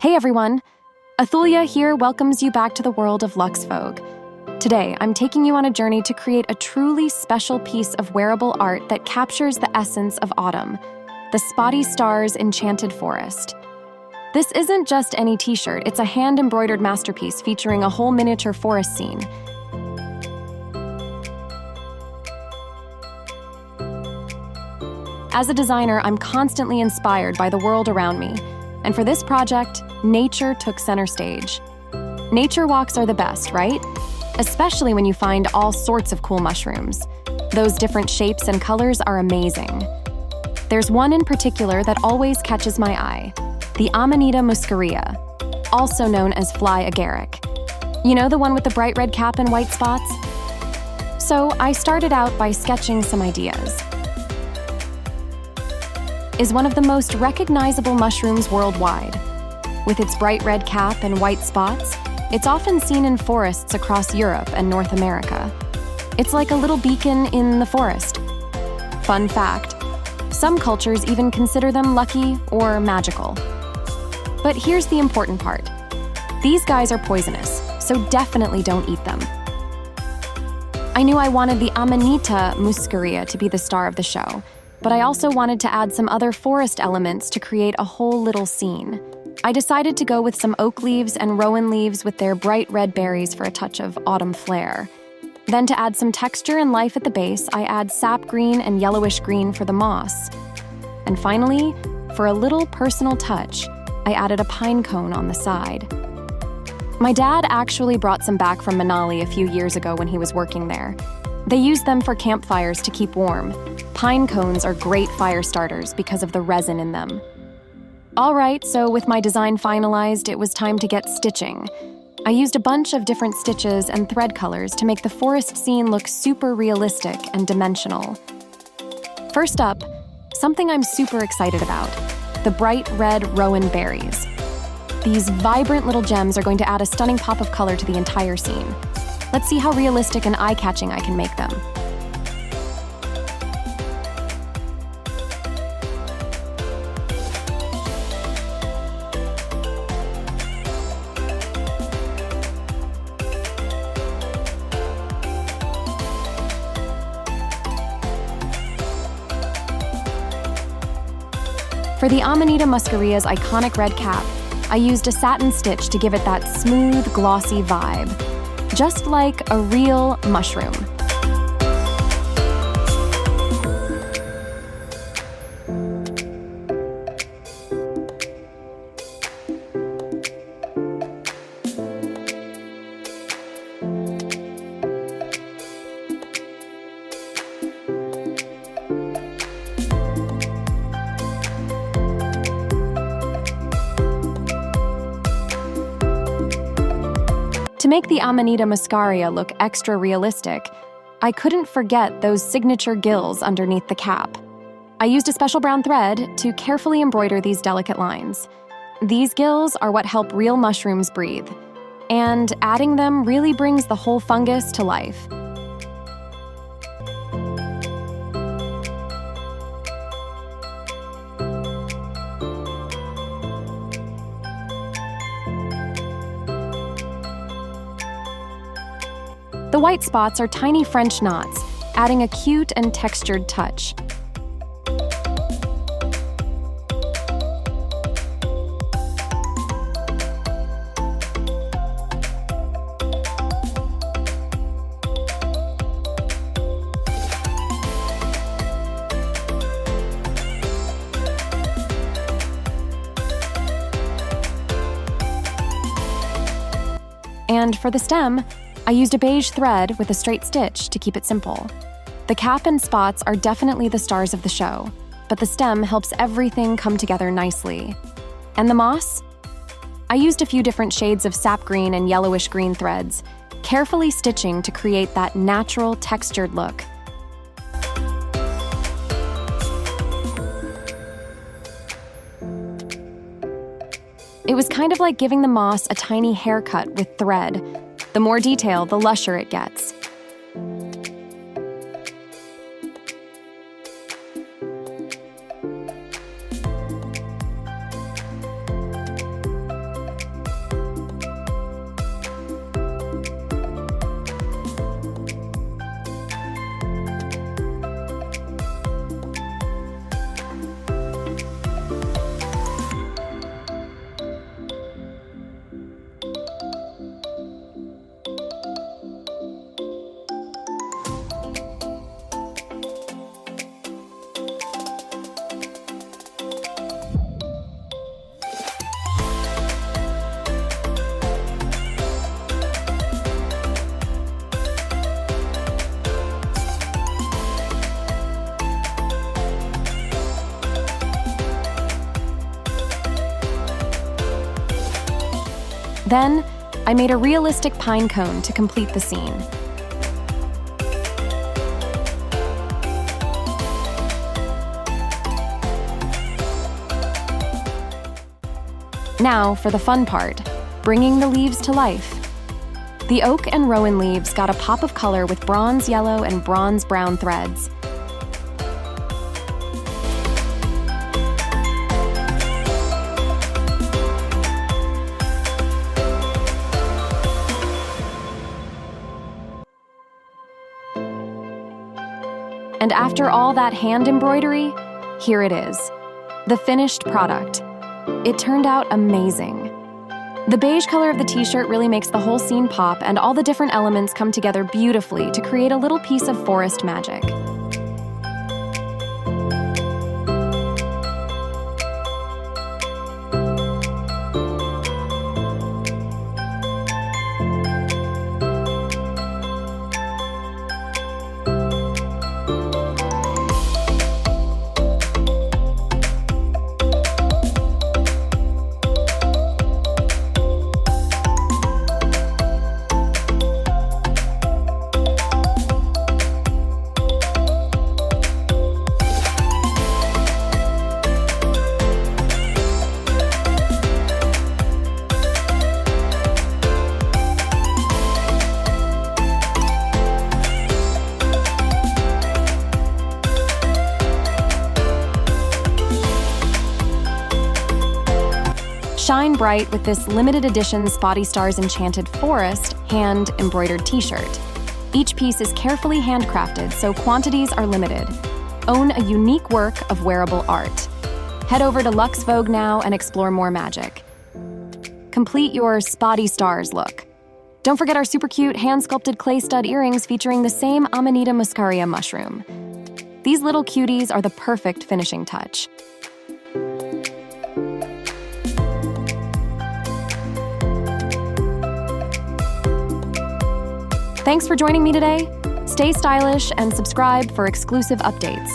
Hey everyone! Athulya here welcomes you back to the world of LUXE Vogue. Today, I'm taking you on a journey to create a truly special piece of wearable art that captures the essence of autumn, the Spotty Star's Enchanted Forest. This isn't just any t-shirt, it's a hand-embroidered masterpiece featuring a whole miniature forest scene. As a designer, I'm constantly inspired by the world around me, and for this project, nature took center stage. Nature walks are the best, right? Especially when you find all sorts of cool mushrooms. Those different shapes and colors are amazing. There's one in particular that always catches my eye, the Amanita muscaria, also known as fly agaric. You know, the one with the bright red cap and white spots? So I started out by sketching some ideas. Is one of the most recognizable mushrooms worldwide. With its bright red cap and white spots, it's often seen in forests across Europe and North America. It's like a little beacon in the forest. Fun fact, some cultures even consider them lucky or magical. But here's the important part. These guys are poisonous, so definitely don't eat them. I knew I wanted the Amanita muscaria to be the star of the show, but I also wanted to add some other forest elements to create a whole little scene. I decided to go with some oak leaves and rowan leaves with their bright red berries for a touch of autumn flair. Then to add some texture and life at the base, I add sap green and yellowish-green for the moss. And finally, for a little personal touch, I added a pine cone on the side. My dad actually brought some back from Manali a few years ago when he was working there. They use them for campfires to keep warm. Pine cones are great fire starters because of the resin in them. All right, so with my design finalized, it was time to get stitching. I used a bunch of different stitches and thread colors to make the forest scene look super realistic and dimensional. First up, something I'm super excited about, the bright red rowan berries. These vibrant little gems are going to add a stunning pop of color to the entire scene. Let's see how realistic and eye-catching I can make them. For the Amanita muscaria's iconic red cap, I used a satin stitch to give it that smooth, glossy vibe. Just like a real mushroom. To make the Amanita muscaria look extra realistic, I couldn't forget those signature gills underneath the cap. I used a special brown thread to carefully embroider these delicate lines. These gills are what help real mushrooms breathe, and adding them really brings the whole fungus to life. The white spots are tiny French knots, adding a cute and textured touch. And for the stem, I used a beige thread with a straight stitch to keep it simple. The cap and spots are definitely the stars of the show, but the stem helps everything come together nicely. And the moss? I used a few different shades of sap green and yellowish-green threads, carefully stitching to create that natural textured look. It was kind of like giving the moss a tiny haircut with thread. The more detail, the lusher it gets. Then, I made a realistic pine cone to complete the scene. Now for the fun part, bringing the leaves to life. The oak and rowan leaves got a pop of color with bronze yellow and bronze brown threads. And after all that hand embroidery, here it is, the finished product. It turned out amazing. The beige color of the t-shirt really makes the whole scene pop, and all the different elements come together beautifully to create a little piece of forest magic. Shine bright with this limited edition Spotty Star's Enchanted Forest hand-embroidered t-shirt. Each piece is carefully handcrafted, so quantities are limited. Own a unique work of wearable art. Head over to LUXE VOGUE now and explore more magic. Complete your Spotty Stars look. Don't forget our super cute hand-sculpted clay stud earrings featuring the same Amanita muscaria mushroom. These little cuties are the perfect finishing touch. Thanks for joining me today. Stay stylish and subscribe for exclusive updates.